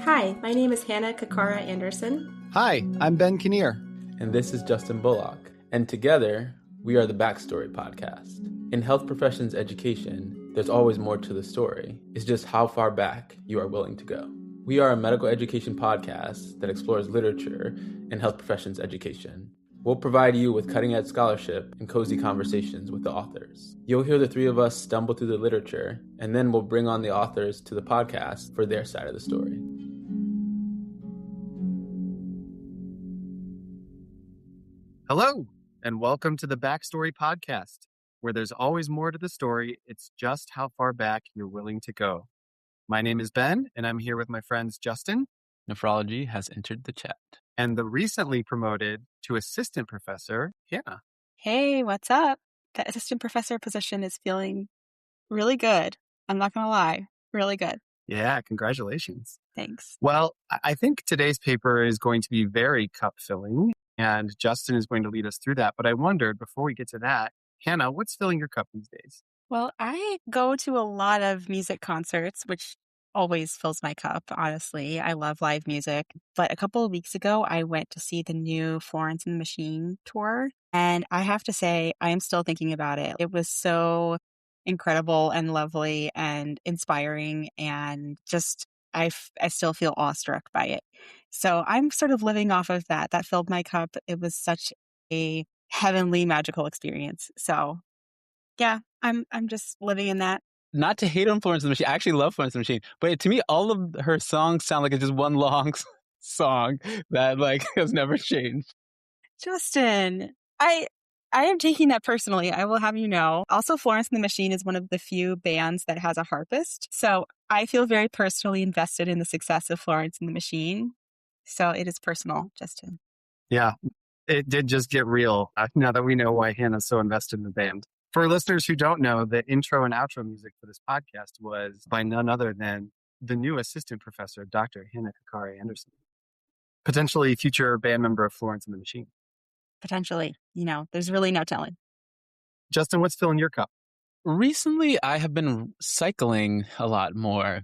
Hi, my name is Hannah Kakara Anderson. Hi, I'm Ben Kinnear. And this is Justin Bullock. And together, we are the Backstory Podcast. In health professions education, there's always more to the story. It's just how far back you are willing to go. We are a medical education podcast that explores literature in health professions education. We'll provide you with cutting-edge scholarship and cozy conversations with the authors. You'll hear the three of us stumble through the literature, and then we'll bring on the authors to the podcast for their side of the story. Hello, and welcome to the Backstory Podcast, where there's always more to the story. It's just how far back you're willing to go. My name is Ben, and I'm here with my friends Justin. Nephrology has entered the chat. And the recently promoted to assistant professor, Hannah. Hey, what's up? The assistant professor position is feeling really good. I'm not going to lie. Really good. Yeah, congratulations. Thanks. Well, I think today's paper is going to be very cup-filling, and Justin is going to lead us through that. But I wondered, before we get to that, Hannah, what's filling your cup these days? Well, I go to a lot of music concerts, which always fills my cup, honestly. I love live music. But a couple of weeks ago, I went to see the new Florence and the Machine tour. And I have to say, I am still thinking about it. It was so incredible and lovely and inspiring, and just I still feel awestruck by it. So I'm sort of living off of that. That filled my cup. It was such a heavenly, magical experience. So yeah, I'm just living in that. Not to hate on Florence and the Machine. I actually love Florence and the Machine. But to me, all of her songs sound like it's just one long song that has never changed. Justin, I am taking that personally. I will have you know. Also, Florence and the Machine is one of the few bands that has a harpist. So I feel very personally invested in the success of Florence and the Machine. So it is personal, Justin. Yeah, it did just get real now that we know why Hannah's so invested in the band. For listeners who don't know, the intro and outro music for this podcast was by none other than the new assistant professor, Dr. Hannah Kakara Anderson, potentially future band member of Florence and the Machine. Potentially. There's really no telling. Justin, what's filling your cup? Recently, I have been cycling a lot more.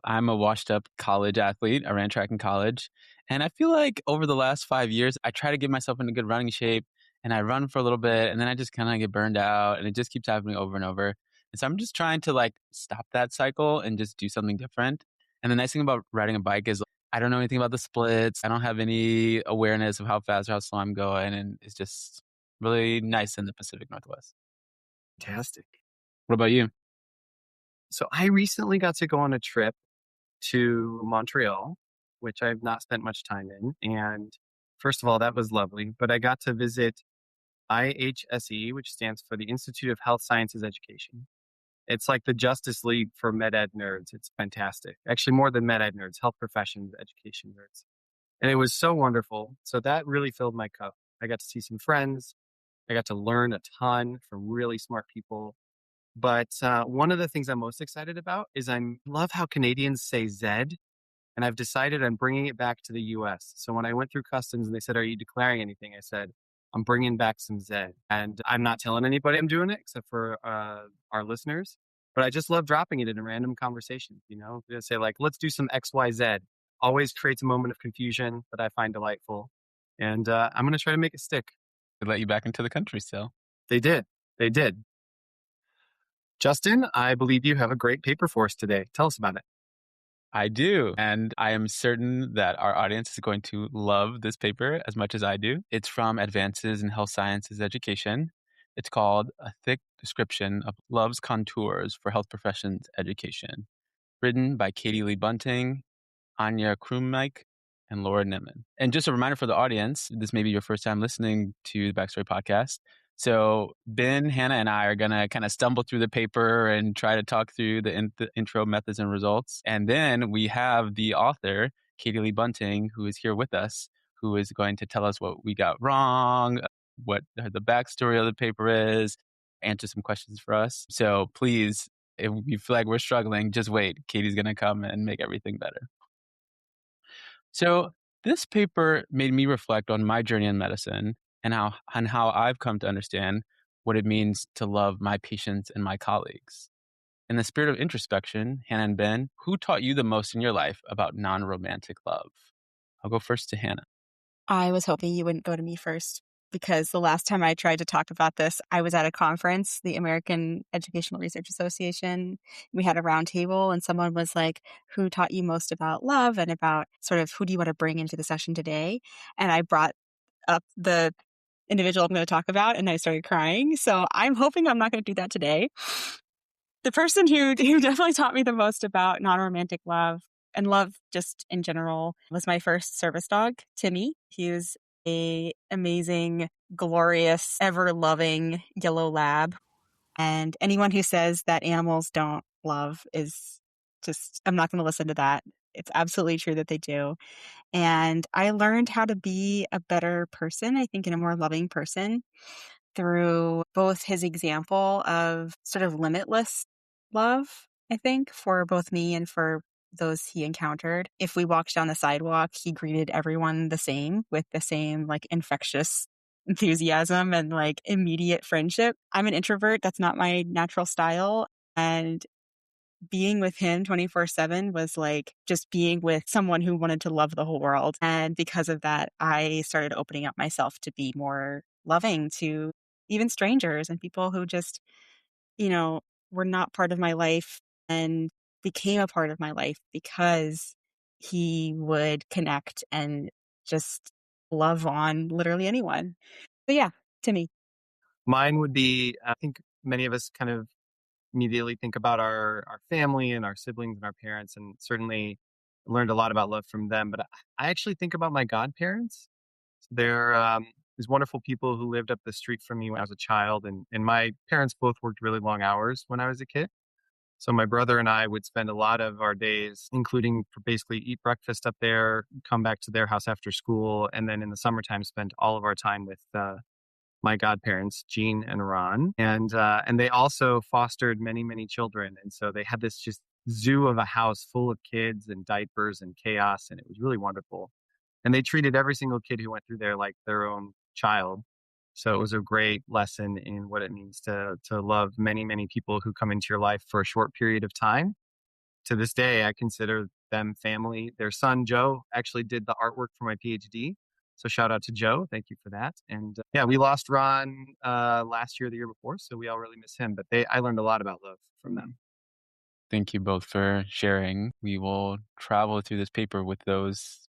I'm a washed-up college athlete. I ran track in college. And I feel like over the last 5 years, I try to get myself in a good running shape. And I run for a little bit, and then I just kind of get burned out, and it just keeps happening over and over. And so I'm just trying to stop that cycle and just do something different. And the nice thing about riding a bike is I don't know anything about the splits. I don't have any awareness of how fast or how slow I'm going. And it's just really nice in the Pacific Northwest. Fantastic. What about you? So I recently got to go on a trip to Montreal, which I've not spent much time in. And first of all, that was lovely. But I got to visit IHSE, which stands for the Institute of Health Sciences Education. It's like the Justice League for med-ed nerds. It's fantastic. Actually, more than med-ed nerds, health professions, education nerds. And it was so wonderful. So that really filled my cup. I got to see some friends. I got to learn a ton from really smart people. But one of the things I'm most excited about is I love how Canadians say Zed. And I've decided I'm bringing it back to the U.S. So when I went through customs and they said, "Are you declaring anything?" I said, "I'm bringing back some Zed." And I'm not telling anybody I'm doing it except for our listeners. But I just love dropping it in a random conversation. Say let's do some XYZ. Always creates a moment of confusion that I find delightful. And I'm going to try to make it stick. They let you back into the country still. They did. Justin, I believe you have a great paper for us today. Tell us about it. I do. And I am certain that our audience is going to love this paper as much as I do. It's from Advances in Health Sciences Education. It's called A Thick Description of Love's Contours for Health Professions Education, written by Katie Lee Bunting, Anya Krumeich, and Laura Nimmon. And just a reminder for the audience, this may be your first time listening to the Backstory Podcast. So Ben, Hannah, and I are going to kind of stumble through the paper and try to talk through the intro methods and results. And then we have the author, Katie Lee Bunting, who is here with us, who is going to tell us what we got wrong, what the backstory of the paper is, answer some questions for us. So please, if you feel like we're struggling, just wait. Katie's going to come and make everything better. So this paper made me reflect on my journey in medicine and how I've come to understand what it means to love my patients and my colleagues. In the spirit of introspection, Hannah and Ben, who taught you the most in your life about non-romantic love? I'll go first to Hannah. I was hoping you wouldn't go to me first because the last time I tried to talk about this, I was at a conference, the American Educational Research Association. We had a round table and someone was like, who taught you most about love and about sort of who do you want to bring into the session today? And I brought up the individual I'm going to talk about and I started crying. So I'm hoping I'm not going to do that today. The person who definitely taught me the most about non-romantic love and love just in general was my first service dog, Timmy. He was a amazing, glorious, ever-loving yellow lab. And anyone who says that animals don't love is just, I'm not going to listen to that. It's absolutely true that they do. And I learned how to be a better person, I think, and a more loving person through both his example of sort of limitless love, I think, for both me and for those he encountered. If we walked down the sidewalk, he greeted everyone the same with the same like infectious enthusiasm and like immediate friendship. I'm an introvert. That's not my natural style. And being with him 24/7 was like just being with someone who wanted to love the whole world. And because of that, I started opening up myself to be more loving to even strangers and people who just, you know, were not part of my life and became a part of my life because he would connect and just love on literally anyone. So yeah, Timmy. Mine would be, I think many of us kind of immediately think about our family and our siblings and our parents, and certainly learned a lot about love from them. But I actually think about my godparents. They're these wonderful people who lived up the street from me when I was a child, and my parents both worked really long hours when I was a kid. So my brother and I would spend a lot of our days, including basically eat breakfast up there, come back to their house after school, and then in the summertime spend all of our time with my godparents, Jean and Ron, and they also fostered many children, and so they had this just zoo of a house full of kids and diapers and chaos, and it was really wonderful. And they treated every single kid who went through there like their own child. So it was a great lesson in what it means to love many people who come into your life for a short period of time. To this day, I consider them family. Their son, Joe, actually did the artwork for my PhD. So shout out to Joe. Thank you for that. And yeah, we lost Ron last year, the year before. So we all really miss him. But I learned a lot about love from them. Thank you both for sharing. We will travel through this paper with those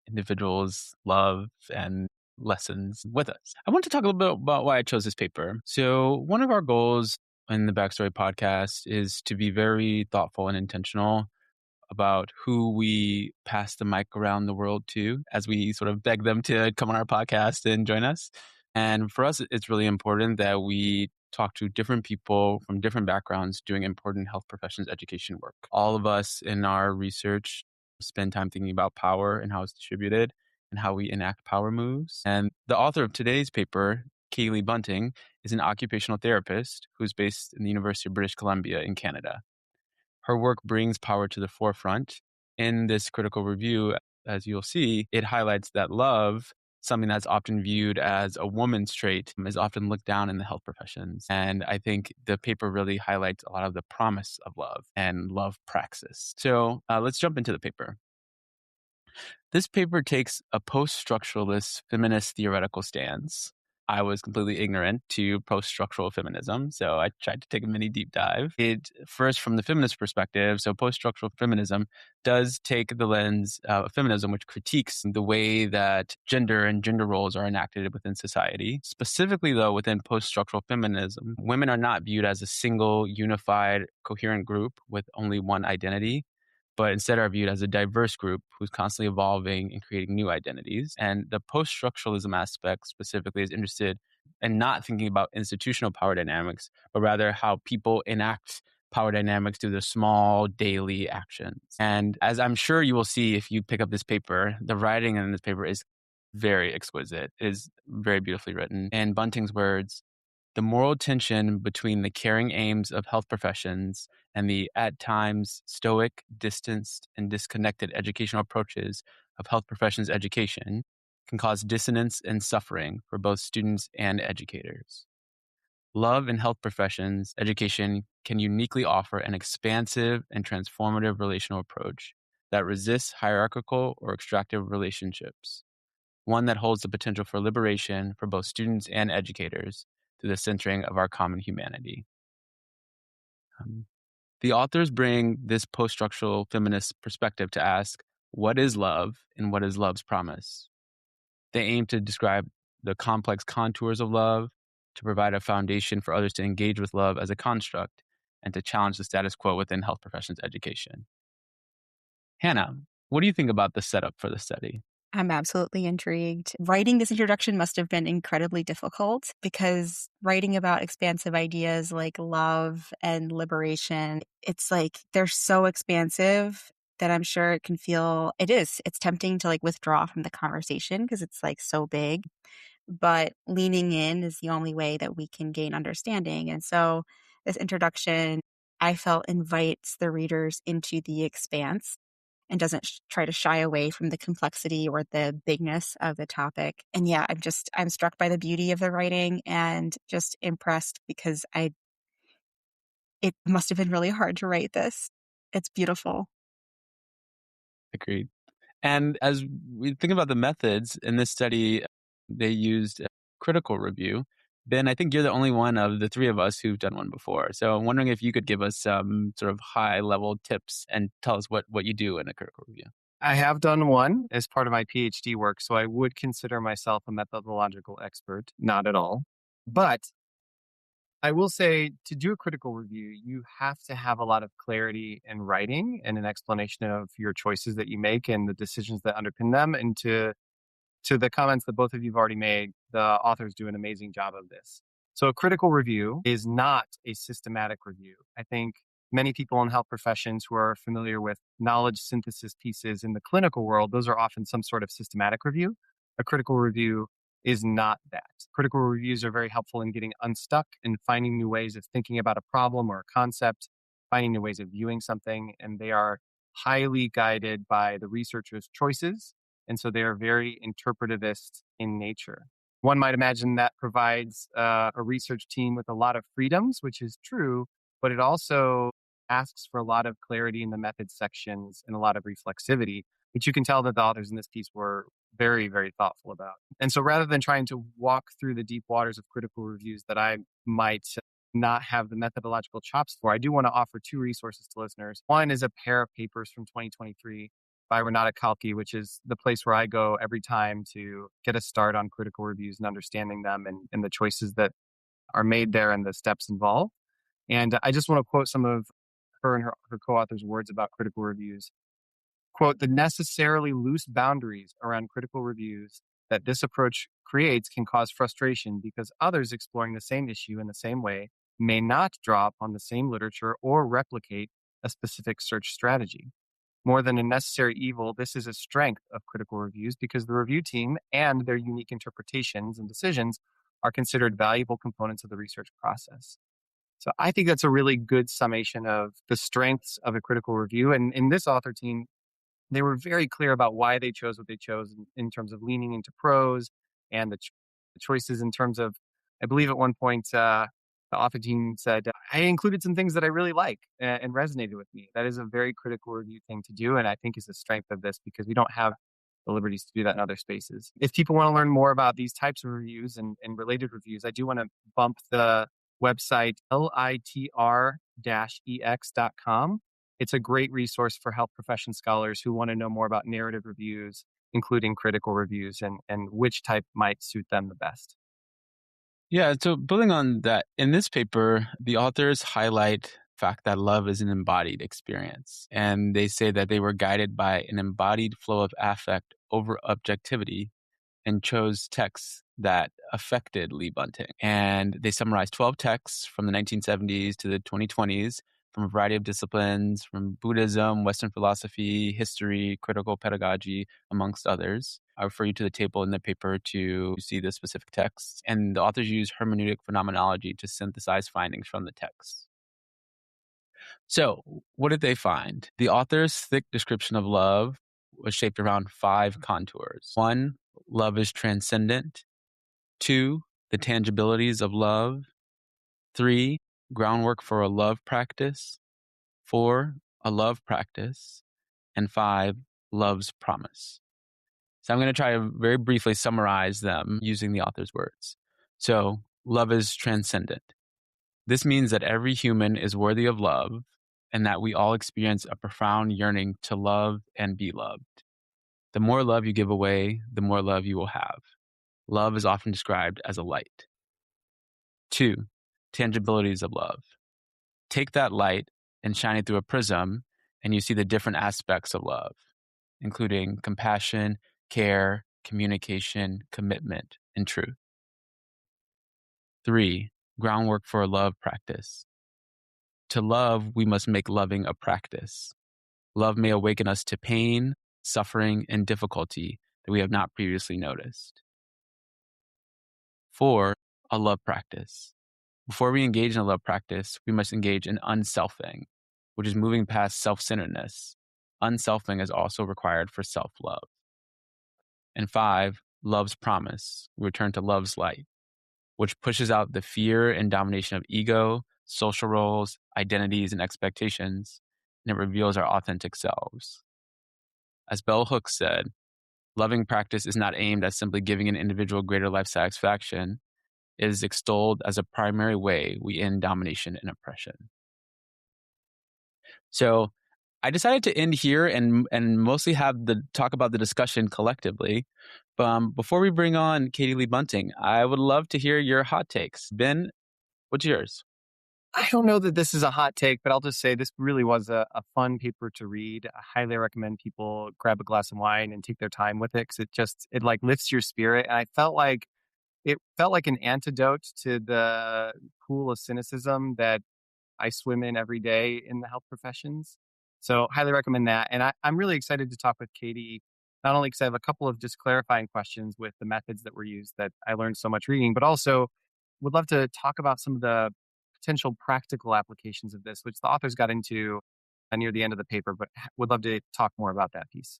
individuals' love and lessons with us. I want to talk a little bit about why I chose this paper. So one of our goals in the Backstory podcast is to be very thoughtful and intentional about who we pass the mic around the world to as we sort of beg them to come on our podcast and join us. And for us, it's really important that we talk to different people from different backgrounds doing important health professions education work. All of us in our research spend time thinking about power and how it's distributed and how we enact power moves. And the author of today's paper, Katie Lee Bunting, is an occupational therapist who's based in the University of British Columbia in Canada. Her work brings power to the forefront. In this critical review, as you'll see, it highlights that love, something that's often viewed as a woman's trait, is often looked down in the health professions. And I think the paper really highlights a lot of the promise of love and love praxis. So let's jump into the paper. This paper takes a post-structuralist feminist theoretical stance. I was completely ignorant to post-structural feminism, so I tried to take a mini deep dive. It first, from the feminist perspective, so post-structural feminism does take the lens of feminism, which critiques the way that gender and gender roles are enacted within society. Specifically, though, within post-structural feminism, women are not viewed as a single, unified, coherent group with only one identity, but instead are viewed as a diverse group who's constantly evolving and creating new identities. And the post-structuralism aspect specifically is interested in not thinking about institutional power dynamics, but rather how people enact power dynamics through their small daily actions. And as I'm sure you will see if you pick up this paper, the writing in this paper is very exquisite. It is very beautifully written. In Bunting's words, the moral tension between the caring aims of health professions and the, at times, stoic, distanced, and disconnected educational approaches of health professions education can cause dissonance and suffering for both students and educators. Love in health professions, education can uniquely offer an expansive and transformative relational approach that resists hierarchical or extractive relationships, one that holds the potential for liberation for both students and educators through the centering of our common humanity. The authors bring this post-structural feminist perspective to ask, what is love and what is love's promise? They aim to describe the complex contours of love, to provide a foundation for others to engage with love as a construct, and to challenge the status quo within health professions education. Hannah, what do you think about the setup for the study? I'm absolutely intrigued. Writing this introduction must have been incredibly difficult because writing about expansive ideas like love and liberation, it's like they're so expansive that I'm sure it can feel, it's tempting to like withdraw from the conversation because it's like so big. But leaning in is the only way that we can gain understanding. And so this introduction, I felt, invites the readers into the expanse and doesn't try to shy away from the complexity or the bigness of the topic. And yeah, I'm struck by the beauty of the writing and just impressed because it must have been really hard to write this. It's beautiful. Agreed. And as we think about the methods in this study, they used critical review. Ben, I think you're the only one of the three of us who've done one before. So I'm wondering if you could give us some sort of high-level tips and tell us what you do in a critical review. I have done one as part of my PhD work, so I would consider myself a methodological expert. Not at all. But I will say, to do a critical review, you have to have a lot of clarity in writing and an explanation of your choices that you make and the decisions that underpin them. And to the comments that both of you have already made, the authors do an amazing job of this. So a critical review is not a systematic review. I think many people in health professions who are familiar with knowledge synthesis pieces in the clinical world, those are often some sort of systematic review. A critical review is not that. Critical reviews are very helpful in getting unstuck and finding new ways of thinking about a problem or a concept, finding new ways of viewing something, and they are highly guided by the researcher's choices. And so they are very interpretivist in nature. One might imagine that provides a research team with a lot of freedoms, which is true, but it also asks for a lot of clarity in the methods sections and a lot of reflexivity, which you can tell that the authors in this piece were very, very thoughtful about. And so rather than trying to walk through the deep waters of critical reviews that I might not have the methodological chops for, I do want to offer two resources to listeners. One is a pair of papers from 2023 by Renata Kalki, which is the place where I go every time to get a start on critical reviews and understanding them and the choices that are made there and the steps involved. And I just want to quote some of her and her co-authors' words about critical reviews. Quote, "The necessarily loose boundaries around critical reviews that this approach creates can cause frustration because others exploring the same issue in the same way may not draw upon the same literature or replicate a specific search strategy. More than a necessary evil, this is a strength of critical reviews because the review team and their unique interpretations and decisions are considered valuable components of the research process." So I think that's a really good summation of the strengths of a critical review. And in this author team, they were very clear about why they chose what they chose in terms of leaning into prose and the choices in terms of, I believe at one point, the author team said, I included some things that I really like and resonated with me. That is a very critical review thing to do. And I think is the strength of this because we don't have the liberties to do that in other spaces. If people want to learn more about these types of reviews and related reviews, I do want to bump the website litr-ex.com. It's a great resource for health profession scholars who want to know more about narrative reviews, including critical reviews, and which type might suit them the best. Yeah, so building on that, in this paper, the authors highlight the fact that love is an embodied experience. And they say that they were guided by an embodied flow of affect over objectivity and chose texts that affected Lee Bunting. And they summarized 12 texts from the 1970s to the 2020s from a variety of disciplines, from Buddhism, Western philosophy, history, critical pedagogy, amongst others. I refer you to the table in the paper to see the specific texts. And the authors use hermeneutic phenomenology to synthesize findings from the texts. So, what did they find? The author's thick description of love was shaped around 5 contours. 1, love is transcendent. 2, the tangibilities of love. 3, groundwork for a love practice. 4, a love practice. And 5, love's promise. So I'm going to try to very briefly summarize them using the author's words. So love is transcendent. This means that every human is worthy of love and that we all experience a profound yearning to love and be loved. The more love you give away, the more love you will have. Love is often described as a light. 2, tangibilities of love. Take that light and shine it through a prism, and you see the different aspects of love, including compassion, care, communication, commitment, and truth. 3, groundwork for a love practice. To love, we must make loving a practice. Love may awaken us to pain, suffering, and difficulty that we have not previously noticed. 4, a love practice. Before we engage in a love practice, we must engage in unselfing, which is moving past self-centeredness. Unselfing is also required for self-love. And 5, love's promise. We return to love's light, which pushes out the fear and domination of ego, social roles, identities, and expectations, and it reveals our authentic selves. As Bell Hooks said, loving practice is not aimed at simply giving an individual greater life satisfaction. It is extolled as a primary way we end domination and oppression. So I decided to end here and mostly have the talk about the discussion collectively. Before we bring on Katie Lee Bunting, I would love to hear your hot takes. Ben, what's yours? I don't know that this is a hot take, but I'll just say this really was a fun paper to read. I highly recommend people grab a glass of wine and take their time with it because it like lifts your spirit. And it felt like an antidote to the pool of cynicism that I swim in every day in the health professions. So highly recommend that. And I'm really excited to talk with Katie, not only because I have a couple of just clarifying questions with the methods that were used that I learned so much reading, but also would love to talk about some of the potential practical applications of this, which the authors got into near the end of the paper, but would love to talk more about that piece.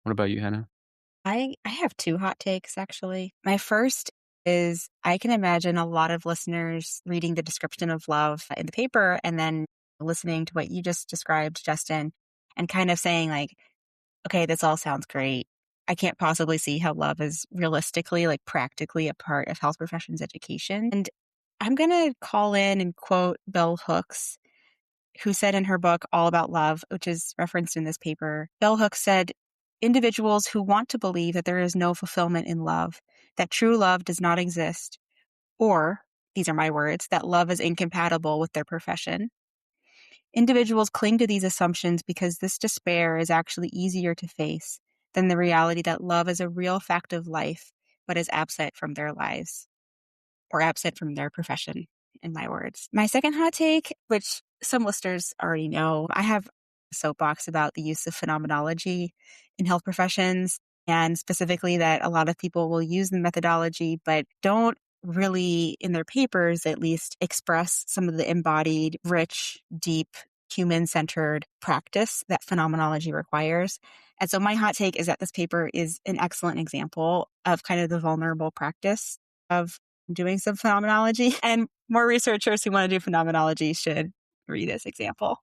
What about you, Hannah? I have 2 hot takes, actually. My first is I can imagine a lot of listeners reading the description of love in the paper and then listening to what you just described, Justin, and kind of saying like, okay, this all sounds great. I can't possibly see how love is realistically, like practically a part of health professions education. And I'm going to call in and quote Bell Hooks, who said in her book, All About Love, which is referenced in this paper. Bell Hooks said, individuals who want to believe that there is no fulfillment in love, that true love does not exist, or, these are my words, that love is incompatible with their profession. Individuals cling to these assumptions because this despair is actually easier to face than the reality that love is a real fact of life, but is absent from their lives, or absent from their profession, in my words. My second hot take, which some listeners already know, I have a soapbox about the use of phenomenology in health professions, and specifically that a lot of people will use the methodology, but don't really, in their papers at least, express some of the embodied, rich, deep, human-centered practice that phenomenology requires. And so my hot take is that this paper is an excellent example of kind of the vulnerable practice of doing some phenomenology, and more researchers who want to do phenomenology should read this example.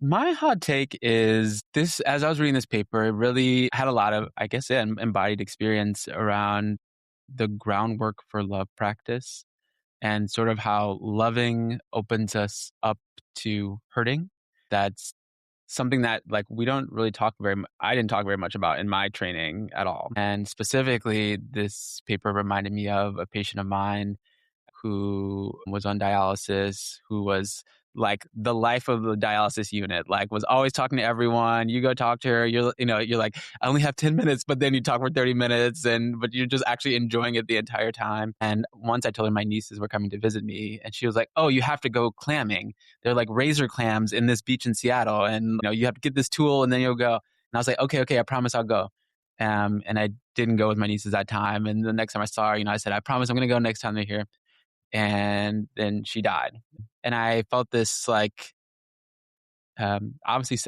My hot take is this: as I was reading this paper, it really had a lot of, I guess, embodied experience around the groundwork for love practice and sort of how loving opens us up to hurting. That's something that like we don't really talk I didn't talk very much about in my training at all. And specifically, this paper reminded me of a patient of mine who was on dialysis, who was like the life of the dialysis unit, like was always talking to everyone. You go talk to her, you're like, I only have 10 minutes, but then you talk for 30 minutes but you're just actually enjoying it the entire time. And once I told her my nieces were coming to visit me and she was like, oh, you have to go clamming. They're like razor clams in this beach in Seattle. And you have to get this tool and then you'll go. And I was like, okay, I promise I'll go. And I didn't go with my nieces that time. And the next time I saw her, I said, I promise I'm going to go next time they're here. And then she died. And I felt this obviously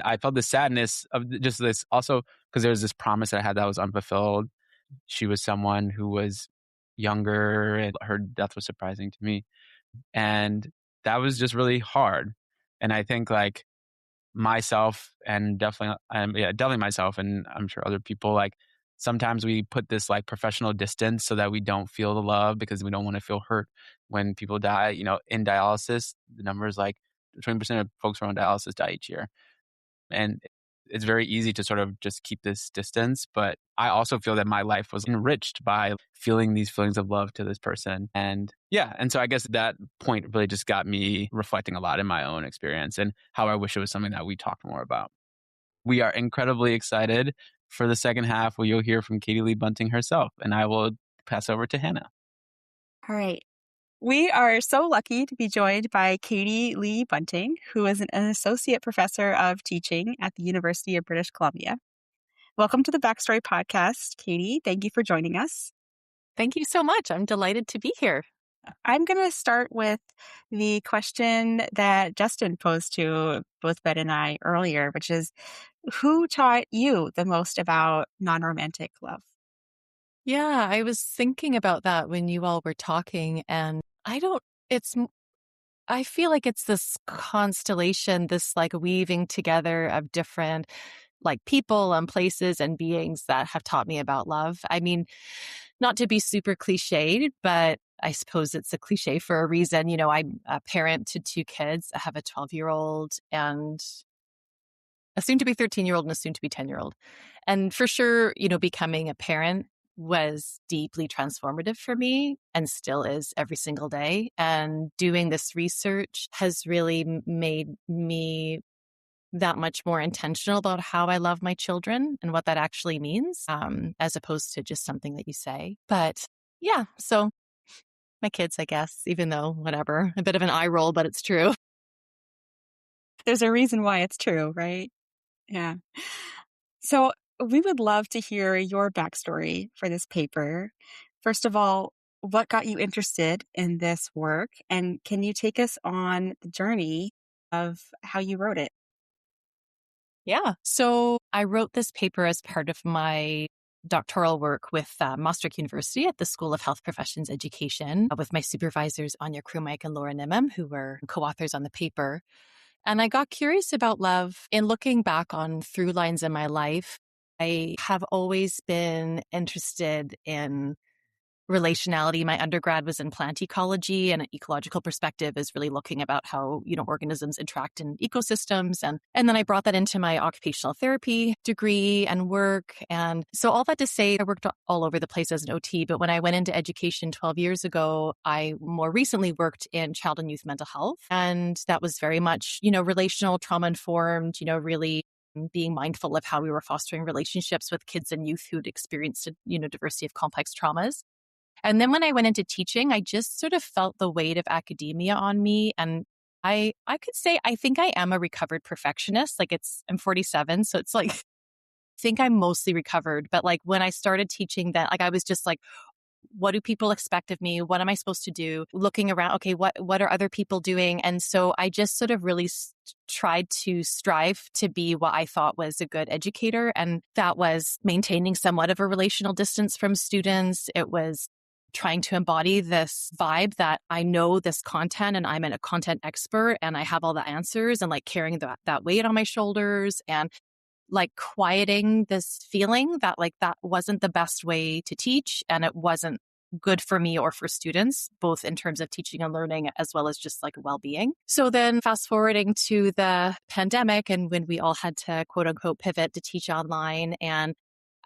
I felt the sadness of just this also because there was this promise that I had that was unfulfilled. She was someone who was younger and her death was surprising to me. And that was just really hard. And I think like myself and definitely myself, and I'm sure other people, like sometimes we put this like professional distance so that we don't feel the love because we don't want to feel hurt when people die. In dialysis, the numbers like 20% of folks who are on dialysis die each year. And it's very easy to sort of just keep this distance. But I also feel that my life was enriched by feeling these feelings of love to this person. And so I guess that point really just got me reflecting a lot in my own experience and how I wish it was something that we talked more about. We are incredibly excited for the second half where you'll hear from Katie Lee Bunting herself. And I will pass over to Hannah. All right. We are so lucky to be joined by Katie Lee Bunting, who is an associate professor of teaching at the University of British Columbia. Welcome to the Backstory Podcast, Katie. Thank you for joining us. Thank you so much. I'm delighted to be here. I'm going to start with the question that Justin posed to both Ben and I earlier, which is, who taught you the most about non-romantic love? Yeah, I was thinking about that when you all were talking, and I feel like it's this constellation, this like weaving together of different like people and places and beings that have taught me about love. I mean, not to be super cliched, but I suppose it's a cliche for a reason. I'm a parent to two kids. I have a 12-year-old and a soon-to-be 13-year-old and a soon-to-be 10-year-old. And for sure, becoming a parent was deeply transformative for me and still is every single day. And doing this research has really made me that much more intentional about how I love my children and what that actually means, as opposed to just something that you say. But yeah, so my kids, I guess, even though whatever, a bit of an eye roll, but it's true. There's a reason why it's true, right? Yeah. So we would love to hear your backstory for this paper. First of all, what got you interested in this work? And can you take us on the journey of how you wrote it? Yeah. So I wrote this paper as part of my doctoral work with Maastricht University at the School of Health Professions Education with my supervisors, Krumeich and Nimmon, who were co-authors on the paper. And I got curious about love in looking back on through lines in my life. I have always been interested in relationality. My undergrad was in plant ecology, and an ecological perspective is really looking about how, organisms interact in ecosystems. And then I brought that into my occupational therapy degree and work. And so all that to say, I worked all over the place as an OT, but when I went into education 12 years ago, I more recently worked in child and youth mental health. And that was very much, relational, trauma-informed, really being mindful of how we were fostering relationships with kids and youth who'd experienced a, diversity of complex traumas. And then when I went into teaching, I just sort of felt the weight of academia on me. And I could say, I think I am a recovered perfectionist. I'm 47. So it's like, I think I'm mostly recovered. But like when I started teaching that, like I was just like, what do people expect of me? What am I supposed to do? Looking around, okay, what are other people doing? And so I just sort of really tried to strive to be what I thought was a good educator. And that was maintaining somewhat of a relational distance from students. It was trying to embody this vibe that I know this content and I'm a content expert and I have all the answers, and like carrying that weight on my shoulders and like quieting this feeling that like that wasn't the best way to teach and it wasn't good for me or for students, both in terms of teaching and learning as well as just like well-being. So then fast forwarding to the pandemic and when we all had to quote unquote pivot to teach online, and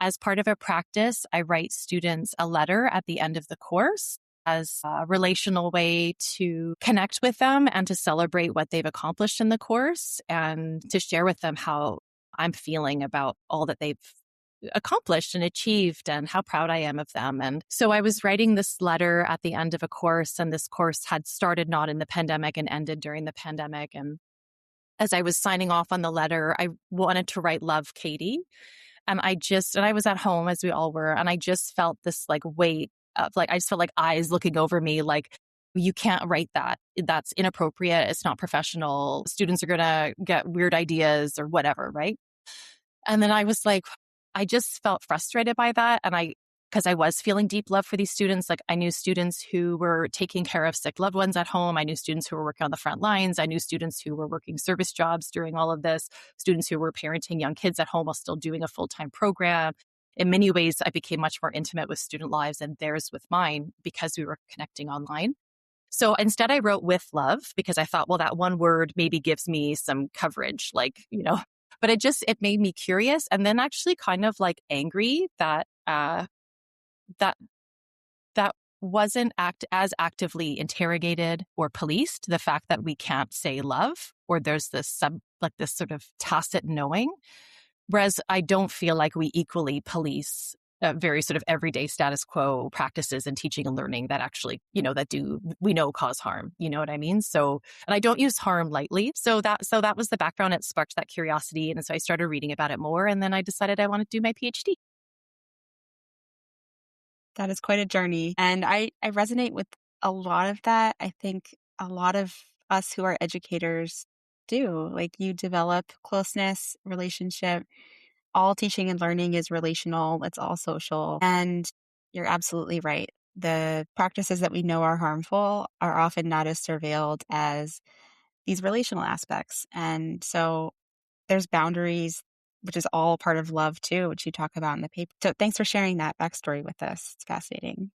as part of a practice, I write students a letter at the end of the course as a relational way to connect with them and to celebrate what they've accomplished in the course and to share with them how I'm feeling about all that they've accomplished and achieved and how proud I am of them. And so I was writing this letter at the end of a course, and this course had started not in the pandemic and ended during the pandemic. And as I was signing off on the letter, I wanted to write "Love, Katie." And I was at home as we all were. And I just felt this like weight of like, I just felt like eyes looking over me, like, you can't write that. That's inappropriate. It's not professional. Students are going to get weird ideas or whatever. Right. And then I was like, I just felt frustrated by that. And I because I was feeling deep love for these students. Like I knew students who were taking care of sick loved ones at home. I knew students who were working on the front lines. I knew students who were working service jobs during all of this, students who were parenting young kids at home while still doing a full-time program. In many ways, I became much more intimate with student lives and theirs with mine because we were connecting online. So instead I wrote with love because I thought, well, that one word maybe gives me some coverage, like, but it made me curious and then actually kind of like angry that that wasn't as actively interrogated or policed, the fact that we can't say love, or there's this this sort of tacit knowing. Whereas I don't feel like we equally police very sort of everyday status quo practices in teaching and learning that actually, we know cause harm. You know what I mean? So, and I don't use harm lightly. So that was the background. It sparked that curiosity. And so I started reading about it more. And then I decided I wanted to do my PhD. That is quite a journey. And I resonate with a lot of that. I think a lot of us who are educators do. Like you develop closeness, relationship. All teaching and learning is relational. It's all social. And you're absolutely right. The practices that we know are harmful are often not as surveilled as these relational aspects. And so there's boundaries, which is all part of love too, which you talk about in the paper. So thanks for sharing that backstory with us. It's fascinating.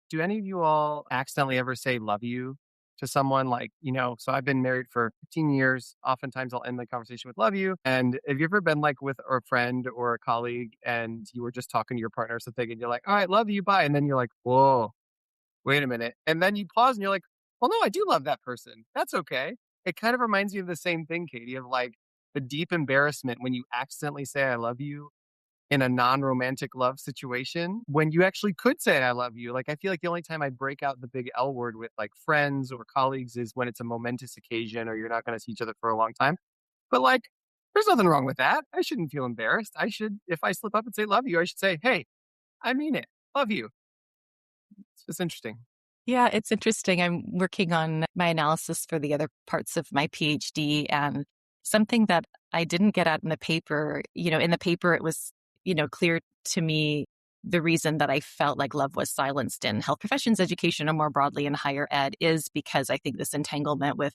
Do any of you all accidentally ever say love you to someone? Like, so I've been married for 15 years. Oftentimes I'll end the conversation with love you. And have you ever been like with a friend or a colleague and you were just talking to your partner or something and you're like, all right, love you, bye. And then you're like, whoa, wait a minute. And then you pause and you're like, well, no, I do love that person. That's okay. It kind of reminds me of the same thing, Katie, of like the deep embarrassment when you accidentally say I love you in a non-romantic love situation when you actually could say I love you. Like I feel like the only time I break out the big L word with like friends or colleagues is when it's a momentous occasion or you're not going to see each other for a long time. But like there's nothing wrong with that. I shouldn't feel embarrassed. I should, if I slip up and say love you, I should say, hey, I mean it. Love you. It's just interesting. Yeah, it's interesting. I'm working on my analysis for the other parts of my PhD, and something that I didn't get at in the paper, in the paper, it was, clear to me the reason that I felt like love was silenced in health professions education and more broadly in higher ed is because I think this entanglement with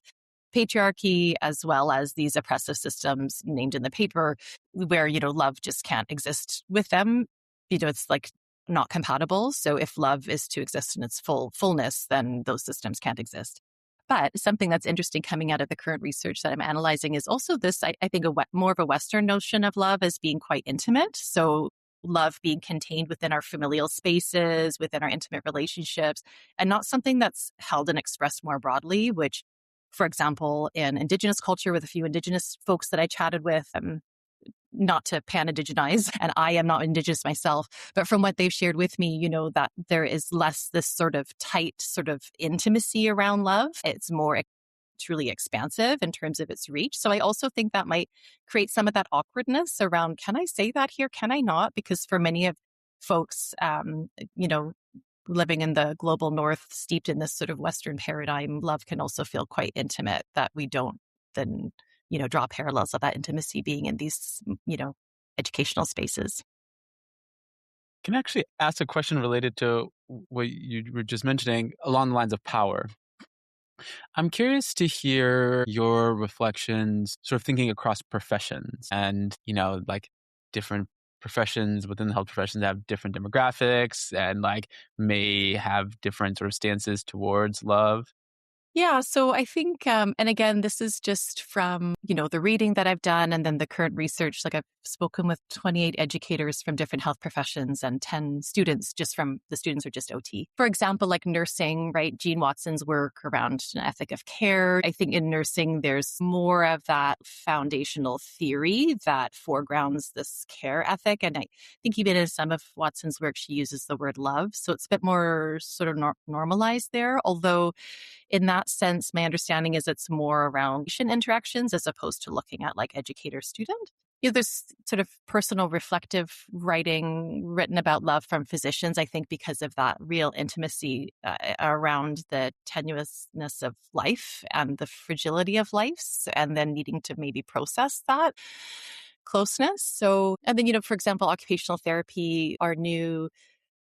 patriarchy as well as these oppressive systems named in the paper where, love just can't exist with them. It's like not compatible. So if love is to exist in its fullness, then those systems can't exist. But something that's interesting coming out of the current research that I'm analyzing is also this, I think, more of a Western notion of love as being quite intimate. So love being contained within our familial spaces, within our intimate relationships, and not something that's held and expressed more broadly, which, for example, in Indigenous culture with a few Indigenous folks that I chatted with, not to pan-indigenize, and I am not Indigenous myself, but from what they've shared with me, that there is less this sort of tight sort of intimacy around love. It's more truly expansive in terms of its reach. So I also think that might create some of that awkwardness around, can I say that here? Can I not? Because for many of folks, living in the global north, steeped in this sort of Western paradigm, love can also feel quite intimate that we don't then draw parallels of that intimacy being in these, educational spaces. Can I actually ask a question related to what you were just mentioning along the lines of power? I'm curious to hear your reflections, sort of thinking across professions and, like different professions within the health professions have different demographics and like may have different sort of stances towards love. Yeah, so I think, and again, this is just from, the reading that I've done and then the current research. Like I've spoken with 28 educators from different health professions and 10 students, just from the students are just OT. For example, like nursing, right? Jean Watson's work around an ethic of care. I think in nursing, there's more of that foundational theory that foregrounds this care ethic. And I think even in some of Watson's work, she uses the word love. So it's a bit more sort of normalized there, although in that sense, my understanding is it's more around patient interactions as opposed to looking at like educator-student. There's sort of personal reflective writing written about love from physicians, I think, because of that real intimacy around the tenuousness of life and the fragility of life, and then needing to maybe process that closeness. So, and then, for example, occupational therapy, our new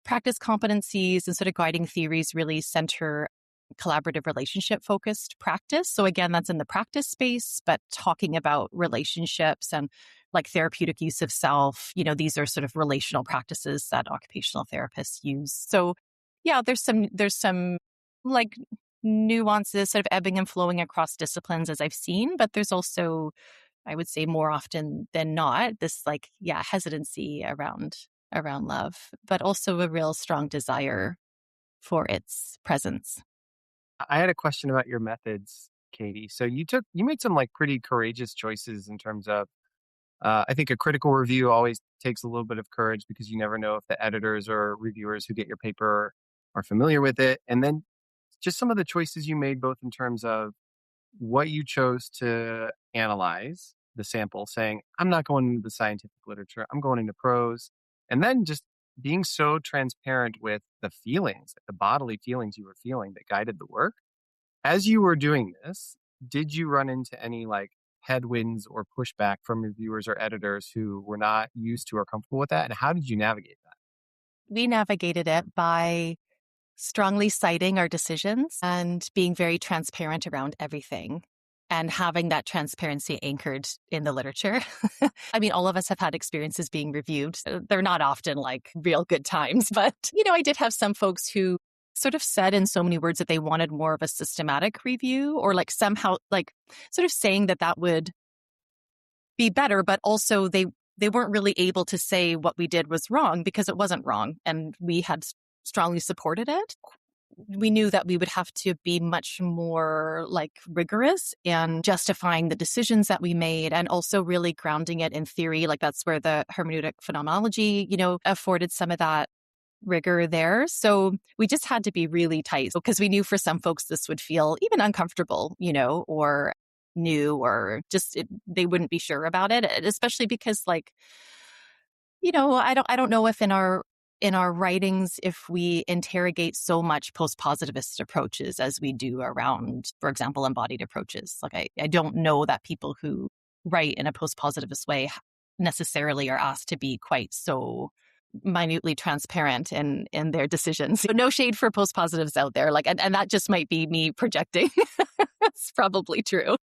practice competencies and sort of guiding theories really center collaborative relationship focused practice. So again, that's in the practice space, but talking about relationships and like therapeutic use of self, these are sort of relational practices that occupational therapists use. So yeah, there's some like nuances sort of ebbing and flowing across disciplines as I've seen, but there's also, I would say more often than not, this hesitancy around love, but also a real strong desire for its presence. I had a question about your methods, Katie. So you made some like pretty courageous choices in terms of, I think a critical review always takes a little bit of courage because you never know if the editors or reviewers who get your paper are familiar with it. And then just some of the choices you made, both in terms of what you chose to analyze the sample, saying, I'm not going into the scientific literature, I'm going into prose. And then just being so transparent with the feelings, the bodily feelings you were feeling that guided the work. As you were doing this, did you run into any like headwinds or pushback from reviewers or editors who were not used to or comfortable with that? And how did you navigate that? We navigated it by strongly citing our decisions and being very transparent around everything and having that transparency anchored in the literature. I mean, all of us have had experiences being reviewed. They're not often like real good times, but, I did have some folks who sort of said in so many words that they wanted more of a systematic review or like somehow like sort of saying that would be better, but also they weren't really able to say what we did was wrong because it wasn't wrong. And we had strongly supported it. We knew that we would have to be much more like rigorous and justifying the decisions that we made and also really grounding it in theory. Like that's where the hermeneutic phenomenology, afforded some of that rigor there. So we just had to be really tight because we knew for some folks this would feel even uncomfortable, or new or just they wouldn't be sure about it, especially because like, I don't know if in our writings, if we interrogate so much post-positivist approaches as we do around, for example, embodied approaches. Like I don't know that people who write in a post-positivist way necessarily are asked to be quite so minutely transparent in their decisions. So no shade for post-positives out there. Like, and that just might be me projecting. It's probably true.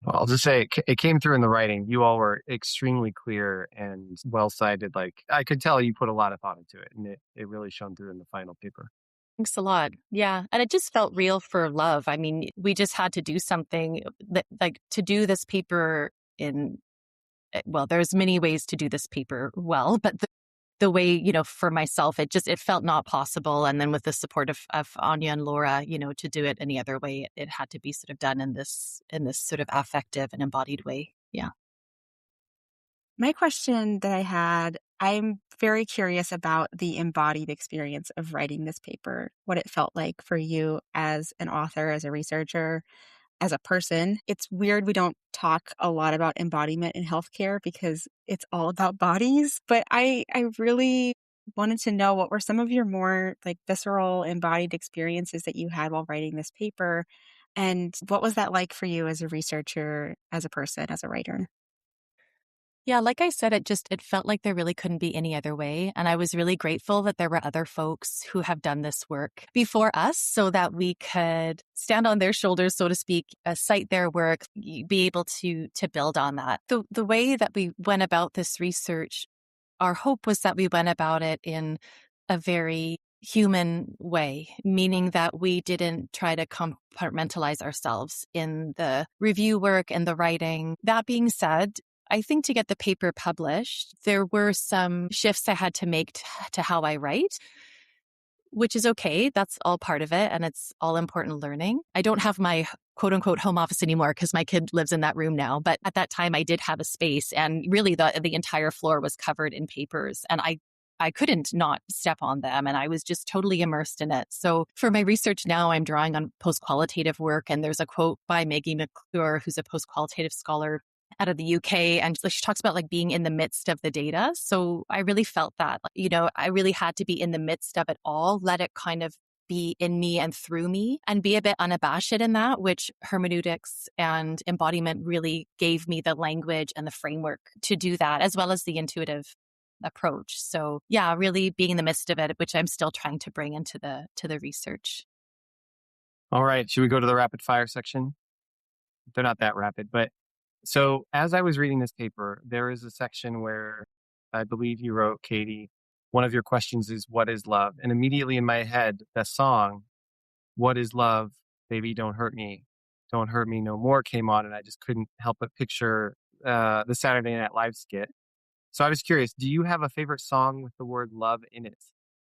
Well, I'll just say it came through in the writing. You all were extremely clear and well-cited. Like I could tell you put a lot of thought into it, and it really shone through in the final paper. Thanks a lot. Yeah. And it just felt real for love. I mean, we just had to do something that, like, to do this paper there's many ways to do this paper well, but the way, for myself, it felt not possible. And then with the support of Anya and Laura, to do it any other way, it had to be sort of done in this sort of affective and embodied way. Yeah. My question that I had, I'm very curious about the embodied experience of writing this paper, what it felt like for you as an author, as a researcher, as a person. It's weird we don't talk a lot about embodiment in healthcare because it's all about bodies. But I really wanted to know what were some of your more like visceral embodied experiences that you had while writing this paper. And what was that like for you as a researcher, as a person, as a writer? Yeah, like I said, it felt like there really couldn't be any other way. And I was really grateful that there were other folks who have done this work before us so that we could stand on their shoulders, so to speak, cite their work, be able to build on that. The way that we went about this research, our hope was that we went about it in a very human way, meaning that we didn't try to compartmentalize ourselves in the review work and the writing. That being said, I think to get the paper published, there were some shifts I had to make to how I write, which is okay. That's all part of it. And it's all important learning. I don't have my quote unquote home office anymore because my kid lives in that room now. But at that time I did have a space and really the entire floor was covered in papers and I couldn't not step on them and I was just totally immersed in it. So for my research now, I'm drawing on post-qualitative work and there's a quote by Maggie McClure, who's a post-qualitative scholar out of the UK. And she talks about like being in the midst of the data. So I really felt that, I really had to be in the midst of it all, let it kind of be in me and through me and be a bit unabashed in that, which hermeneutics and embodiment really gave me the language and the framework to do that, as well as the intuitive approach. So yeah, really being in the midst of it, which I'm still trying to bring into the research. All right. Should we go to the rapid fire section? They're not that rapid, but so as I was reading this paper, there is a section where I believe you wrote, Katie, one of your questions is, what is love? And immediately in my head, that song, What is Love? Baby, Don't Hurt Me. Don't Hurt Me No More came on, and I just couldn't help but picture the Saturday Night Live skit. So I was curious, do you have a favorite song with the word love in it?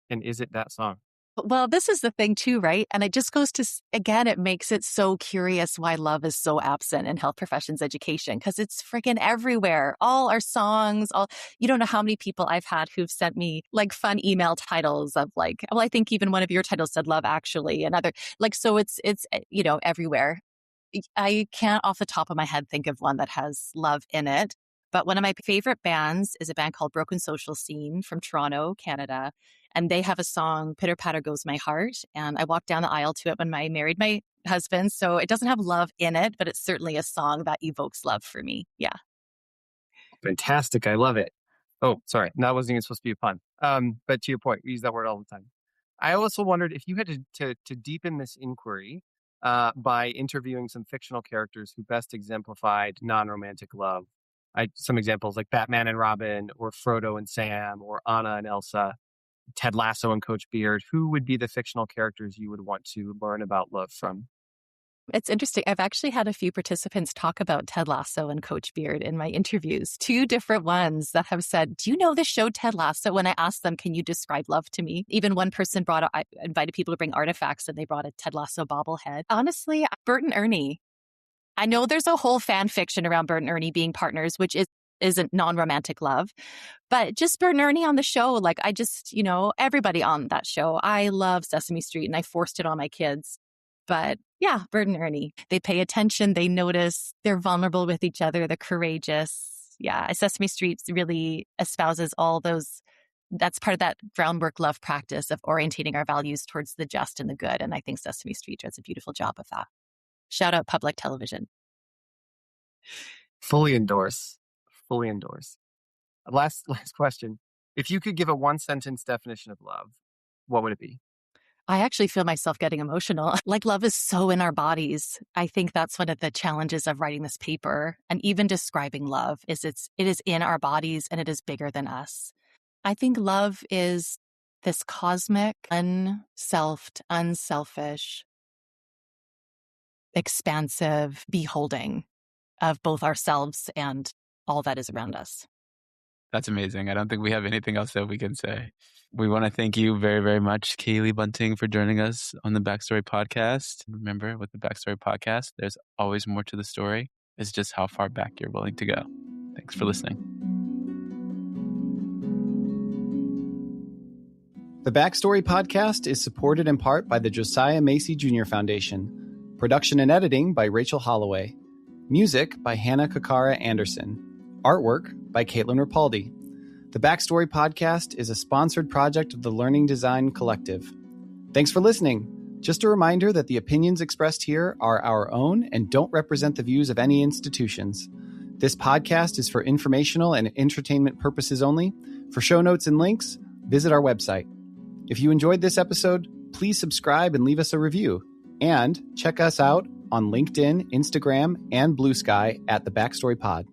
And is it that song? Well, this is the thing too, right? And it just goes to, again, it makes it so curious why love is so absent in health professions education, because it's freaking everywhere. All our songs, you don't know how many people I've had who've sent me like fun email titles of like, well, I think even one of your titles said Love Actually, and other, like, so it's, everywhere. I can't off the top of my head think of one that has love in it. But one of my favorite bands is a band called Broken Social Scene from Toronto, Canada. And they have a song, Pitter Patter Goes My Heart. And I walked down the aisle to it when I married my husband. So it doesn't have love in it, but it's certainly a song that evokes love for me. Yeah. Fantastic. I love it. Oh, sorry. That wasn't even supposed to be a pun. But to your point, we use that word all the time. I also wondered if you had to deepen this inquiry by interviewing some fictional characters who best exemplified non-romantic love. Some examples like Batman and Robin, or Frodo and Sam, or Anna and Elsa, Ted Lasso and Coach Beard. Who would be the fictional characters you would want to learn about love from? It's interesting. I've actually had a few participants talk about Ted Lasso and Coach Beard in my interviews. 2 different ones that have said, do you know the show Ted Lasso? When I asked them, can you describe love to me? Even one person I invited people to bring artifacts, and they brought a Ted Lasso bobblehead. Honestly, Bert and Ernie. I know there's a whole fan fiction around Bert and Ernie being partners, which isn't non-romantic love, but just Bert and Ernie on the show. Like, I just, everybody on that show. I love Sesame Street, and I forced it on my kids. But yeah, Bert and Ernie, they pay attention, they notice, they're vulnerable with each other, they're courageous. Yeah, Sesame Street really espouses all those. That's part of that groundwork love practice of orientating our values towards the just and the good. And I think Sesame Street does a beautiful job of that. Shout out public television. Fully endorse. Fully endorse. Last question. If you could give a 1-sentence definition of love, what would it be? I actually feel myself getting emotional. Like, love is so in our bodies. I think that's one of the challenges of writing this paper, and even describing love, is it is in our bodies, and it is bigger than us. I think love is this cosmic, unselfed, unselfish, expansive beholding of both ourselves and all that is around us. That's amazing. I don't think we have anything else that we can say. We want to thank you very, very much, Katie Lee Bunting, for joining us on the Backstory Podcast. Remember, with the Backstory Podcast, there's always more to the story. It's just how far back you're willing to go. Thanks for listening. The Backstory Podcast is supported in part by the Josiah Macy Jr. Foundation. Production and editing by Rachel Holloway. Music by Hannah Kakara Anderson. Artwork by Caitlin Rapaldi. The Backstory Podcast is a sponsored project of the Learning Design Collective. Thanks for listening. Just a reminder that the opinions expressed here are our own and don't represent the views of any institutions. This podcast is for informational and entertainment purposes only. For show notes and links, visit our website. If you enjoyed this episode, please subscribe and leave us a review. And check us out on LinkedIn, Instagram, and Blue Sky at The Backstory Pod.